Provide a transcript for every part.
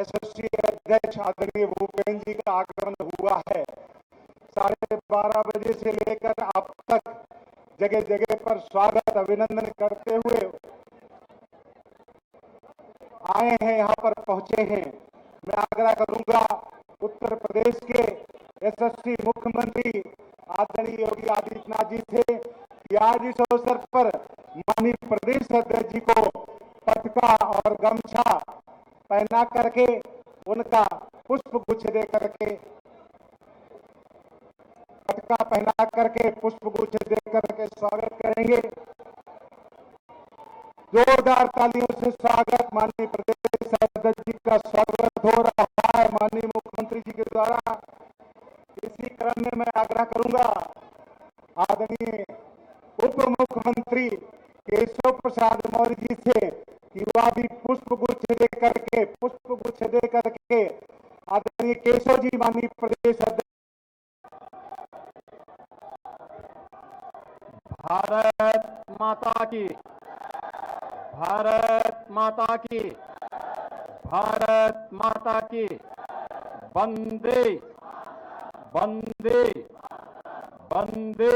यशस्वी अध्यक्ष आदरणीय भूपेंद्र जी का आगमन हुआ है। 12:30 बजे से लेकर अब तक जगह जगह पर स्वागत अभिनंदन करते हुए आए हैं, यहाँ पर पहुंचे हैं। मैं आग्रह करूंगा उत्तर प्रदेश के यशस्वी मुख्यमंत्री आदरणीय योगी आदित्यनाथ जी से कि आज इस अवसर पर माननीय प्रदेश अध्यक्ष जी को पटका और गमछा पहना करके उनका पुष्प गुच्छ दे करके पटका पहना करके पुष्प गुच्छ दे करके स्वागत करेंगे। जोरदार तालियों से स्वागत माननीय प्रदेश अध्यक्ष जी का स्वागत हो रहा है माननीय मुख्यमंत्री जी के द्वारा। इसी क्रम में मैं आग्रह करूंगा आदरणीय उप मुख्यमंत्री केशव प्रसाद मौर्य जी से कि वह भी पुष्प गुच्छ दे करके आदरणीय केशव जी माननीय प्रदेश अध्यक्ष। भारत माता की, भारत माता की, भारत माता की। वंदे वंदे वंदे।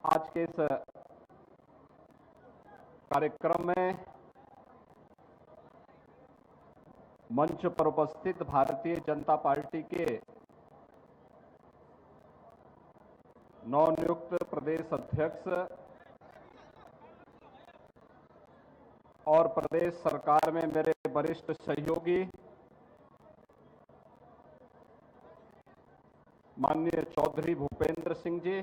आज के इस कार्यक्रम में मंच पर उपस्थित भारतीय जनता पार्टी के नवनियुक्त प्रदेश अध्यक्ष और प्रदेश सरकार में मेरे वरिष्ठ सहयोगी माननीय चौधरी भूपेंद्र सिंह जी,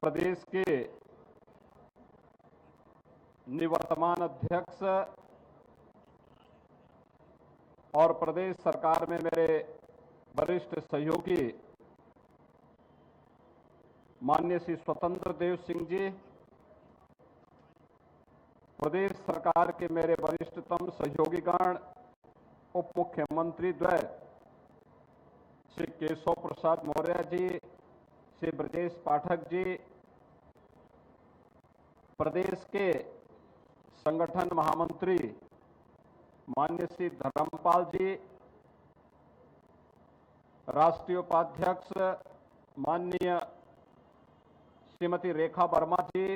प्रदेश के निवर्तमान अध्यक्ष और प्रदेश सरकार में मेरे वरिष्ठ सहयोगी माननीय श्री स्वतंत्र देव सिंह जी, प्रदेश सरकार के मेरे वरिष्ठतम सहयोगीगण उप मुख्यमंत्री द्वय श्री केशव प्रसाद मौर्य जी, श्री ब्रजेश पाठक जी, प्रदेश के संगठन महामंत्री माननीय श्री धर्मपाल जी, राष्ट्रीय उपाध्यक्ष माननीय श्रीमती रेखा वर्मा जी,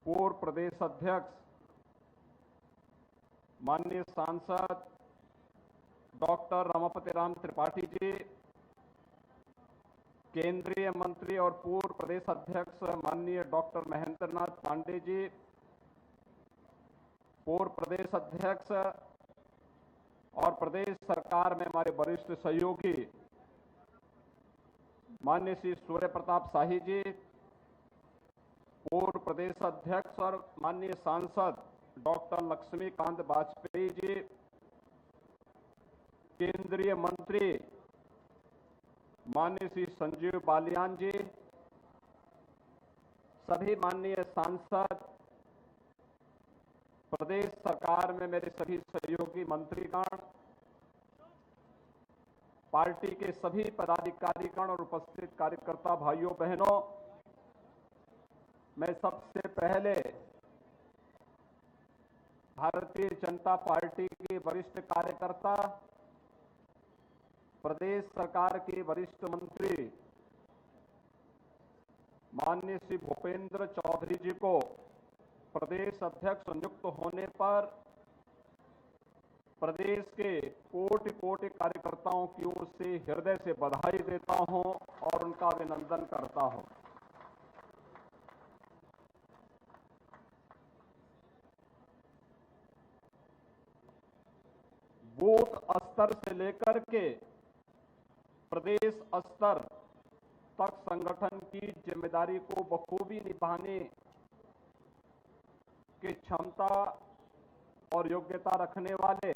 पूर्व प्रदेश अध्यक्ष माननीय सांसद डॉक्टर रमापति राम त्रिपाठी जी, केंद्रीय मंत्री और पूर्व प्रदेश अध्यक्ष माननीय डॉक्टर महेंद्र नाथ पांडे जी, पूर्व प्रदेश अध्यक्ष और प्रदेश सरकार में हमारे वरिष्ठ सहयोगी माननीय श्री सूर्य प्रताप शाही जी, पूर्व प्रदेश अध्यक्ष और माननीय सांसद डॉक्टर लक्ष्मीकांत वाजपेयी जी, केंद्रीय मंत्री माननीय श्री संजीव बालियान जी, सभी माननीय सांसद, प्रदेश सरकार में मेरे सभी सहयोगी मंत्रीगण, पार्टी के सभी पदाधिकारीगण और उपस्थित कार्यकर्ता भाइयों बहनों, मैं सबसे पहले भारतीय जनता पार्टी के वरिष्ठ कार्यकर्ता, प्रदेश सरकार के वरिष्ठ मंत्री माननीय श्री भूपेंद्र चौधरी जी को प्रदेश अध्यक्ष नियुक्त होने पर प्रदेश के कोटि कोटि कार्यकर्ताओं की ओर से हृदय से बधाई देता हूं और उनका अभिनंदन करता हूं। बूथ स्तर से लेकर के प्रदेश स्तर तक संगठन की जिम्मेदारी को बखूबी निभाने की क्षमता और योग्यता रखने वाले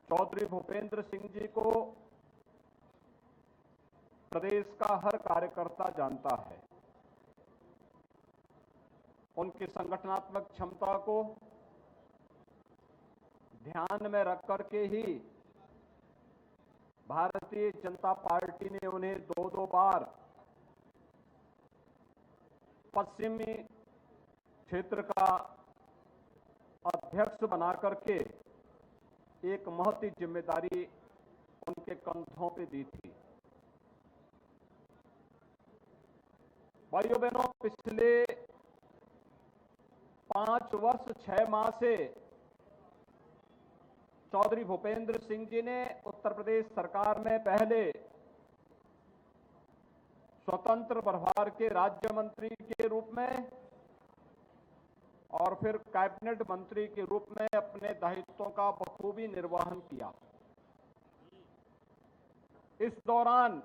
चौधरी भूपेंद्र सिंह जी को प्रदेश का हर कार्यकर्ता जानता है। उनकी संगठनात्मक क्षमता को ध्यान में रख करके ही भारतीय जनता पार्टी ने उन्हें दो बार पश्चिमी क्षेत्र का अध्यक्ष बना करके एक महती जिम्मेदारी उनके कंधों पे दी थी। भाइयों बहनों, पिछले 5 वर्ष 6 माह से चौधरी भूपेंद्र सिंह जी ने उत्तर प्रदेश सरकार में पहले स्वतंत्र प्रभार के राज्य मंत्री के रूप में और फिर कैबिनेट मंत्री के रूप में अपने दायित्वों का बखूबी निर्वहन किया। इस दौरान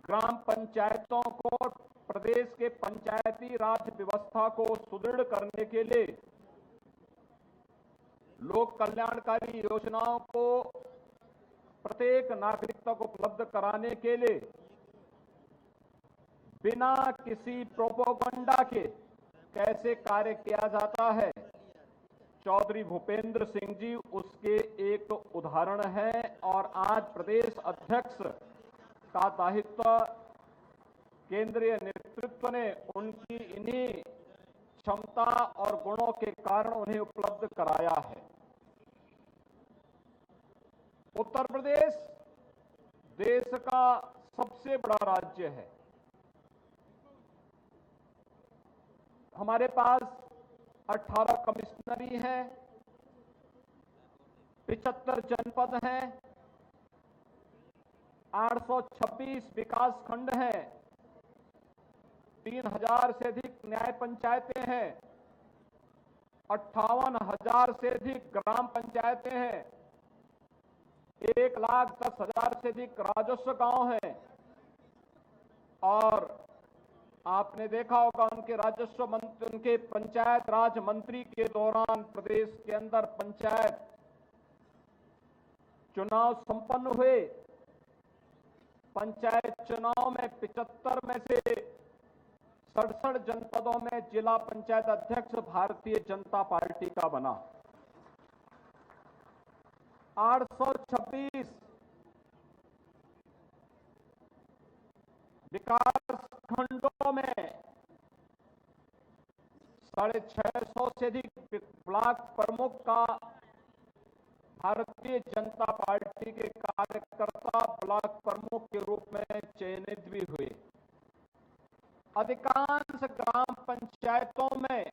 ग्राम पंचायतों को, प्रदेश के पंचायती राज व्यवस्था को सुदृढ़ करने के लिए लोक कल्याणकारी योजनाओं को प्रत्येक नागरिक तक उपलब्ध कराने के लिए बिना किसी प्रोपोगंडा के कैसे कार्य किया जाता है, चौधरी भूपेंद्र सिंह जी उसके एक उदाहरण है। और आज प्रदेश अध्यक्ष का दायित्व केंद्रीय नेतृत्व ने उनकी इन्हीं क्षमता और गुणों के कारण उन्हें उपलब्ध कराया है। उत्तर प्रदेश देश का सबसे बड़ा राज्य है। हमारे पास 18 कमिश्नरी हैं, 75 जनपद हैं, 826 विकास खंड हैं, 3000 से अधिक न्याय पंचायतें हैं, 58,000 से अधिक ग्राम पंचायतें हैं, 1,10,000 से अधिक राजस्व गांव हैं। और आपने देखा होगा उनके राजस्व मंत्री, उनके पंचायत राज मंत्री के दौरान प्रदेश के अंदर पंचायत चुनाव संपन्न हुए। पंचायत चुनाव में 75 में से 67 जनपदों में जिला पंचायत अध्यक्ष भारतीय जनता पार्टी का बना। 826 विकास खंडों में 650 से अधिक ब्लॉक प्रमुख का भारतीय जनता पार्टी के कार्यकर्ता ब्लॉक प्रमुख के रूप में चयनित भी हुए। अधिकांश ग्राम पंचायतों में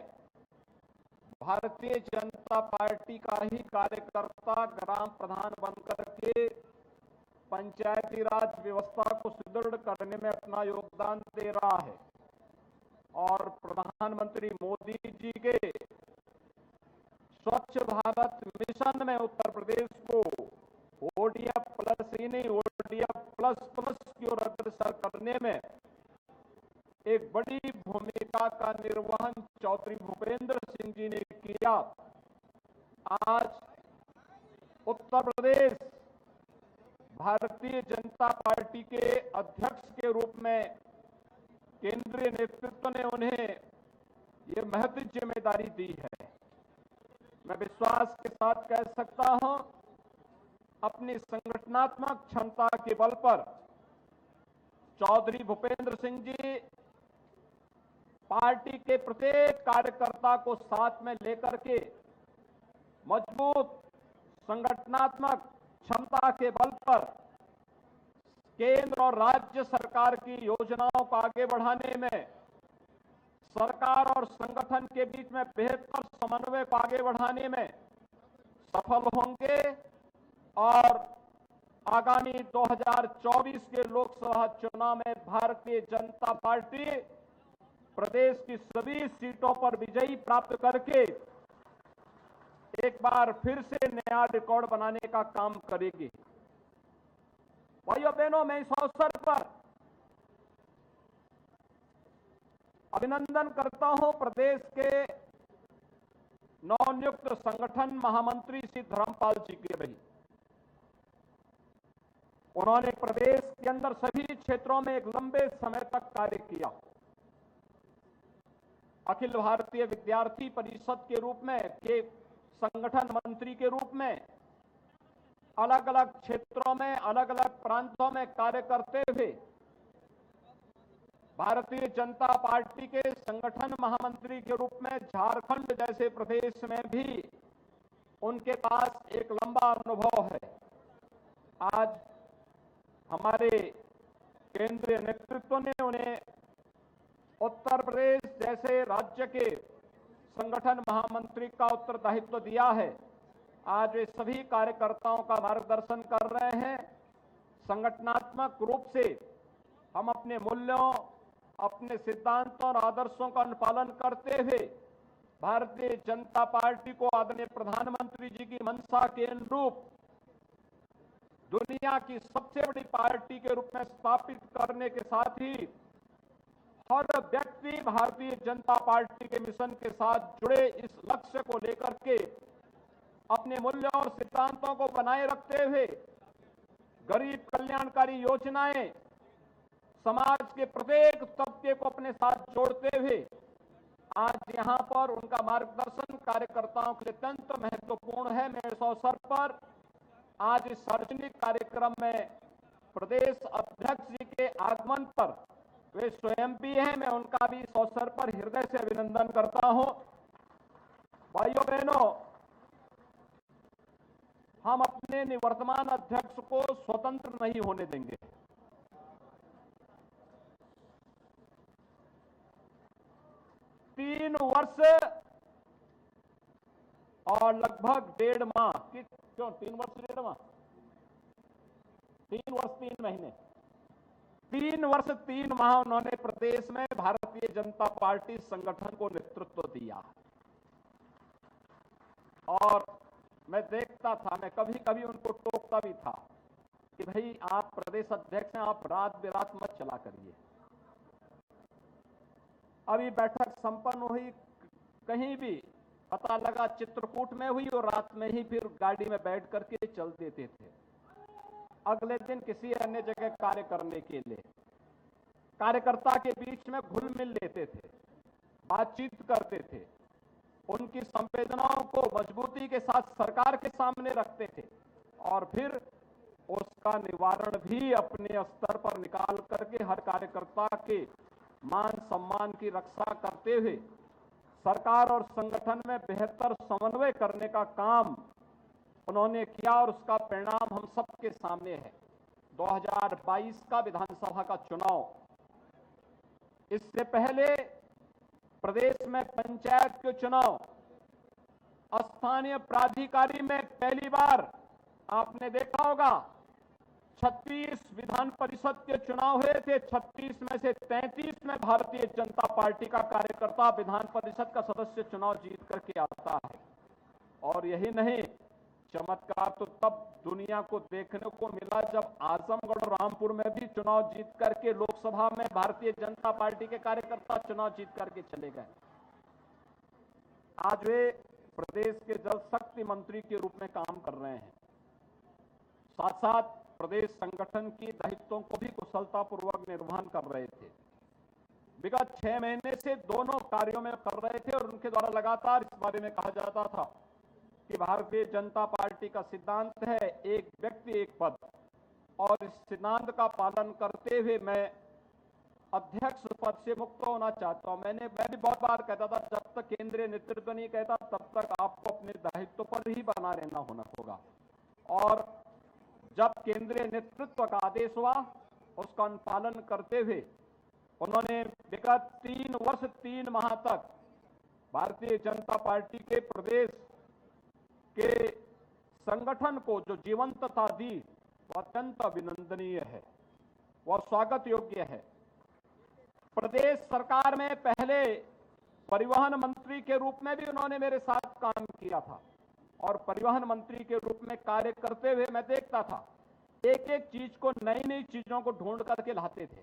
भारतीय जनता पार्टी का ही कार्यकर्ता ग्राम प्रधान बनकर के पंचायती राज व्यवस्था को सुदृढ़ करने में अपना योगदान दे रहा है। और प्रधानमंत्री मोदी जी के स्वच्छ भारत मिशन में उत्तर प्रदेश को ODF प्लस ही नहीं ODF प्लस प्लस की ओर अग्रसर करने में एक बड़ी भूमिका का निर्वहन चौधरी भूपेंद्र सिंह जी ने किया। आज उत्तर प्रदेश भारतीय जनता पार्टी के अध्यक्ष के रूप में केंद्रीय नेतृत्व ने उन्हें ये महती जिम्मेदारी दी है। मैं विश्वास के साथ कह सकता हूं, अपनी संगठनात्मक क्षमता के बल पर चौधरी भूपेंद्र सिंह जी पार्टी के प्रत्येक कार्यकर्ता को साथ में लेकर के मजबूत संगठनात्मक क्षमता के बल पर केंद्र और राज्य सरकार की योजनाओं को आगे बढ़ाने में, सरकार और संगठन के बीच में बेहतर समन्वय को आगे बढ़ाने में सफल होंगे। और आगामी 2024 के लोकसभा चुनाव में भारतीय जनता पार्टी प्रदेश की सभी सीटों पर विजयी प्राप्त करके एक बार फिर से नया रिकॉर्ड बनाने का काम करेगी। भाइयों बहनों, मैं इस अवसर पर अभिनंदन करता हूं प्रदेश के नवनियुक्त संगठन महामंत्री श्री धर्मपाल जी के भी। उन्होंने प्रदेश के अंदर सभी क्षेत्रों में एक लंबे समय तक कार्य किया। अखिल भारतीय विद्यार्थी परिषद के रूप में, के संगठन मंत्री के रूप में अलग अलग क्षेत्रों में, अलग अलग प्रांतों में कार्य करते हुए भारतीय जनता पार्टी के संगठन महामंत्री के रूप में झारखंड जैसे प्रदेश में भी उनके पास एक लंबा अनुभव है। आज हमारे केंद्रीय नेतृत्व ने उन्हें उत्तर प्रदेश जैसे राज्य के संगठन महामंत्री का उत्तरदायित्व दिया है। आज वे सभी कार्यकर्ताओं का मार्गदर्शन कर रहे हैं। संगठनात्मक रूप से हम अपने मूल्यों, अपने सिद्धांतों और आदर्शों का अनुपालन करते हुए भारतीय जनता पार्टी को आदरणीय प्रधानमंत्री जी की मंशा के अनुरूप दुनिया की सबसे बड़ी पार्टी के रूप में स्थापित करने के साथ ही हर व्यक्ति भारतीय जनता पार्टी के मिशन के साथ जुड़े इस लक्ष्य को लेकर के अपने मूल्यों और सिद्धांतों को बनाए रखते हुए गरीब कल्याणकारी योजनाएं समाज के प्रत्येक तबके को अपने साथ जोड़ते हुए आज यहां पर उनका मार्गदर्शन कार्यकर्ताओं के लिए अत्यंत महत्वपूर्ण है। मैं इस अवसर पर आज इस सार्वजनिक कार्यक्रम में प्रदेश अध्यक्ष जी के आगमन पर वे स्वयं भी हैं, मैं उनका भी इस अवसर पर हृदय से अभिनंदन करता हूं। भाइयों बहनों, हम अपने निवर्तमान अध्यक्ष को स्वतंत्र नहीं होने देंगे। तीन वर्ष और लगभग 1.5 माह क्यों 3 वर्ष 1.5 माह 3 वर्ष 3 महीने 3 वर्ष 3 माह उन्होंने प्रदेश में भारतीय जनता पार्टी संगठन को नेतृत्व दिया। और मैं देखता था, मैं कभी कभी उनको टोकता भी था कि भाई आप प्रदेश अध्यक्ष हैं, आप रात बेरात मत चला करिए। अभी बैठक संपन्न हुई, कहीं भी पता लगा चित्रकूट में हुई और रात में ही फिर गाड़ी में बैठ करके चल देते थे। अगले दिन किसी अन्य जगह कार्य करने के लिए कार्यकर्ता के बीच में घुल मिल लेते थे, बातचीत करते थे, उनकी संवेदनाओं को मजबूती के साथ सरकार के सामने रखते थे और फिर उसका निवारण भी अपने स्तर पर निकाल करके हर कार्यकर्ता के मान सम्मान की रक्षा करते हुए सरकार और संगठन में बेहतर समन्वय करने का काम उन्होंने किया और उसका परिणाम हम सबके सामने है। 2022 का विधानसभा का चुनाव, इससे पहले प्रदेश में पंचायत के चुनाव, स्थानीय प्राधिकारी में पहली बार आपने देखा होगा 36 विधान परिषद के चुनाव हुए थे। 36 में से 33 में भारतीय जनता पार्टी का कार्यकर्ता विधान परिषद का सदस्य चुनाव जीत करके आता है। और यही नहीं, चमत्कार तो तब दुनिया को देखने को मिला जब आजमगढ़ और रामपुर में भी चुनाव जीत करके लोकसभा में भारतीय जनता पार्टी के कार्यकर्ता चुनाव जीत करके चले गए। आज वे प्रदेश के जल शक्ति मंत्री के रूप में काम कर रहे हैं, साथ साथ प्रदेश संगठन की दायित्वों को भी कुशलतापूर्वक निर्वहन कर रहे थे। विगत 6 महीने से दोनों कार्यों में कर रहे थे और उनके द्वारा लगातार इस बारे में कहा जाता था कि भारतीय जनता पार्टी का सिद्धांत है एक व्यक्ति एक पद, और इस सिद्धांत का पालन करते हुए मैं अध्यक्ष पद से मुक्त होना चाहता हूं। मैं भी बहुत बार कहता था, जब तक केंद्रीय नेतृत्व नहीं कहता तब तक आपको अपने दायित्व पर ही बना रहना होगा। और जब केंद्रीय नेतृत्व का आदेश हुआ उसका अनुपालन करते हुए उन्होंने विगत 3 वर्ष 3 माह तक भारतीय जनता पार्टी के प्रदेश के संगठन को जो जीवंतता दी वह अत्यंत अभिनंदनीय है, वह स्वागत योग्य है। प्रदेश सरकार में पहले परिवहन मंत्री के रूप में भी उन्होंने मेरे साथ काम किया था और परिवहन मंत्री के रूप में कार्य करते हुए मैं देखता था एक एक चीज को, नई नई चीजों को ढूंढ करके लाते थे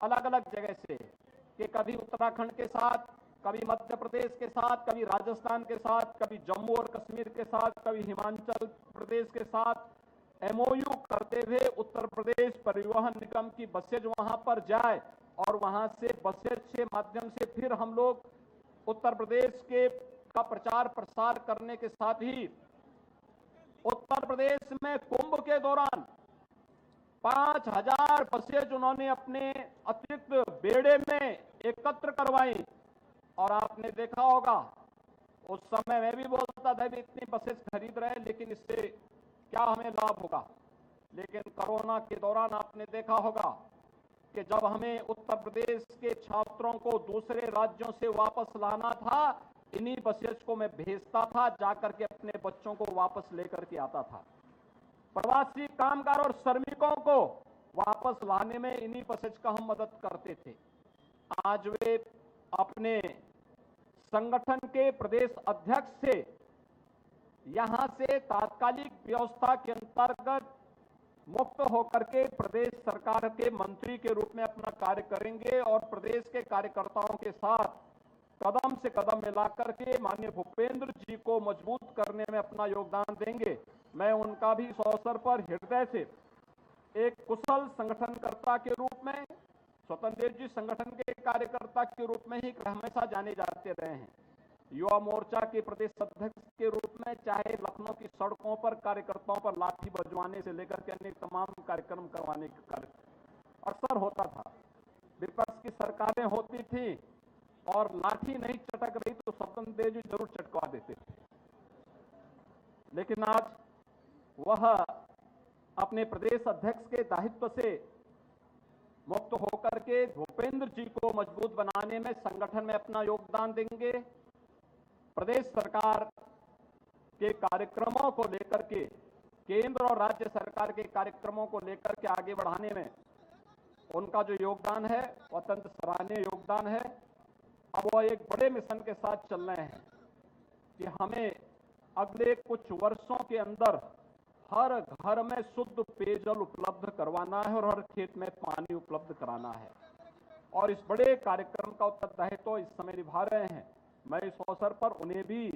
अलग अलग जगह से, कि कभी उत्तराखंड के साथ, कभी मध्य प्रदेश के साथ, कभी राजस्थान के साथ, कभी जम्मू और कश्मीर के साथ, कभी हिमाचल प्रदेश के साथ एमओयू करते हुए उत्तर प्रदेश परिवहन निगम की बसेज वहां पर जाए और वहां से बसेज के माध्यम से फिर हम लोग उत्तर प्रदेश के का प्रचार प्रसार करने के साथ ही उत्तर प्रदेश में कुंभ के दौरान 5,000 बसेज उन्होंने अपने अतिरिक्त बेड़े में एकत्र करवाई। और आपने देखा होगा उस समय मैं भी बोलता था भी इतनी बसेज खरीद रहे हैं लेकिन इससे क्या हमें लाभ होगा। लेकिन कोरोना के दौरान आपने देखा होगा कि जब हमें उत्तर प्रदेश के छात्रों को दूसरे राज्यों से वापस लाना था, इन्हीं बसेज को मैं भेजता था, जाकर के अपने बच्चों को वापस लेकर के आता था। प्रवासी कामगार और श्रमिकों को वापस लाने में इन्हीं बसेज का हम मदद करते थे। आज वे अपने संगठन के प्रदेश अध्यक्ष से यहां से तात्कालिक व्यवस्था के अंतर्गत मुक्त होकर के प्रदेश सरकार के मंत्री के रूप में अपना कार्य करेंगे और प्रदेश के कार्यकर्ताओं के साथ कदम से कदम मिलाकर के माननीय भूपेंद्र जी को मजबूत करने में अपना योगदान देंगे। मैं उनका भी इस अवसर पर हृदय से एक कुशल संगठनकर्ता के रूप में, स्वतंत्र देव जी संगठन के कार्यकर्ता के रूप में ही हमेशा जाने जाते रहे हैं। युवा मोर्चा के प्रदेश अध्यक्ष के रूप में चाहे लखनऊ की सड़कों पर कार्यकर्ताओं पर लाठी बजवाने से लेकर के अन्य तमाम कार्यक्रम करवाने का अक्सर होता था। विपक्ष की सरकारें होती थी और लाठी नहीं चटक रही तो स्वतंत्र देव जी जरूर चटकवा देते थे। लेकिन आज वह अपने प्रदेश अध्यक्ष के दायित्व से मुक्त होकर के भूपेंद्र जी को मजबूत बनाने में संगठन में अपना योगदान देंगे। प्रदेश सरकार के कार्यक्रमों को लेकर के, केंद्र और राज्य सरकार के कार्यक्रमों को लेकर के आगे बढ़ाने में उनका जो योगदान है वह अत्यंत सराहनीय योगदान है। अब वह एक बड़े मिशन के साथ चल रहे हैं कि हमें अगले कुछ वर्षों के अंदर हर घर में शुद्ध पेयजल उपलब्ध करवाना है और हर खेत में पानी उपलब्ध कराना है। और इस बड़े कार्यक्रम का उत्तरदायित्व इस समय निभा रहे हैं। मैं इस अवसर पर उन्हें भी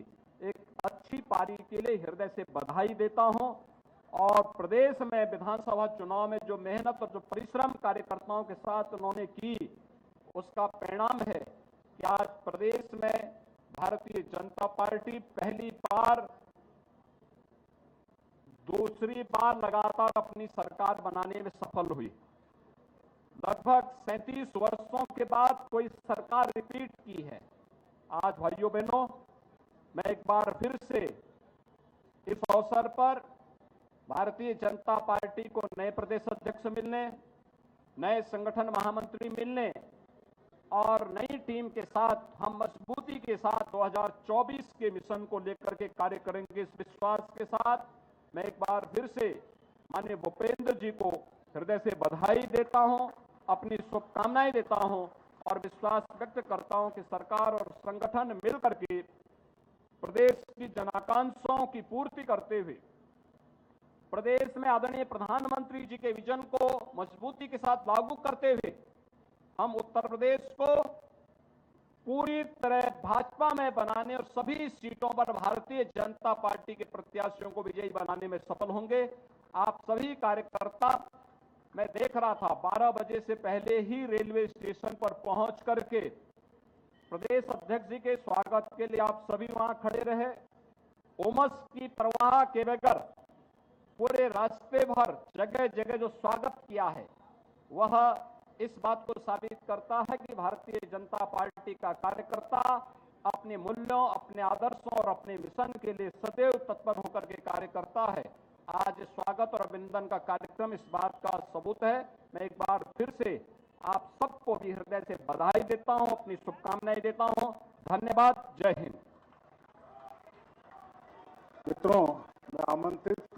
एक अच्छी पारी के लिए हृदय से बधाई देता हूं। और प्रदेश में विधानसभा चुनाव में जो मेहनत और जो परिश्रम कार्यकर्ताओं के साथ उन्होंने की, उसका परिणाम है कि आज प्रदेश में भारतीय जनता पार्टी पहली बार, दूसरी बार लगातार अपनी सरकार बनाने में सफल हुई। लगभग 37 वर्षों के बाद कोई सरकार रिपीट की है। आज भाइयों बहनों, मैं एक बार फिर से इस अवसर पर भारतीय जनता पार्टी को नए प्रदेश अध्यक्ष मिलने, नए संगठन महामंत्री मिलने और नई टीम के साथ हम मजबूती के साथ 2024 के मिशन को लेकर के कार्य करेंगे। इस विश्वास के साथ मैं एक बार फिर से माननीय भूपेंद्र जी को हृदय से बधाई देता हूं, अपनी शुभकामनाएं देता हूं और विश्वास व्यक्त करता हूं कि सरकार और संगठन मिलकर के प्रदेश की जनाकांक्षाओं की पूर्ति करते हुए प्रदेश में आदरणीय प्रधानमंत्री जी के विजन को मजबूती के साथ लागू करते हुए हम उत्तर प्रदेश को पूरी तरह भाजपा में बनाने और सभी सीटों पर भारतीय जनता पार्टी के प्रत्याशियों को विजयी बनाने में सफल होंगे। आप सभी कार्यकर्ता, मैं देख रहा था 12 बजे से पहले ही रेलवे स्टेशन पर पहुंच करके प्रदेश अध्यक्ष जी के स्वागत के लिए आप सभी वहां खड़े रहे। उमस की परवाह के बगैर पूरे रास्ते भर जगह जगह जो स्वागत किया है वह इस बात को साबित करता है कि भारतीय जनता पार्टी का कार्यकर्ता अपने मूल्यों, अपने आदर्शों और अपने मिशन के लिए सदैव तत्पर होकर के कार्य करता है। आज स्वागत और अभिनंदन का कार्यक्रम इस बात का सबूत है। मैं एक बार फिर से आप सबको भी हृदय से बधाई देता हूं, अपनी शुभकामनाएं देता हूं। धन्यवाद। जय हिंद। मित्रों, मैं आमंत्रित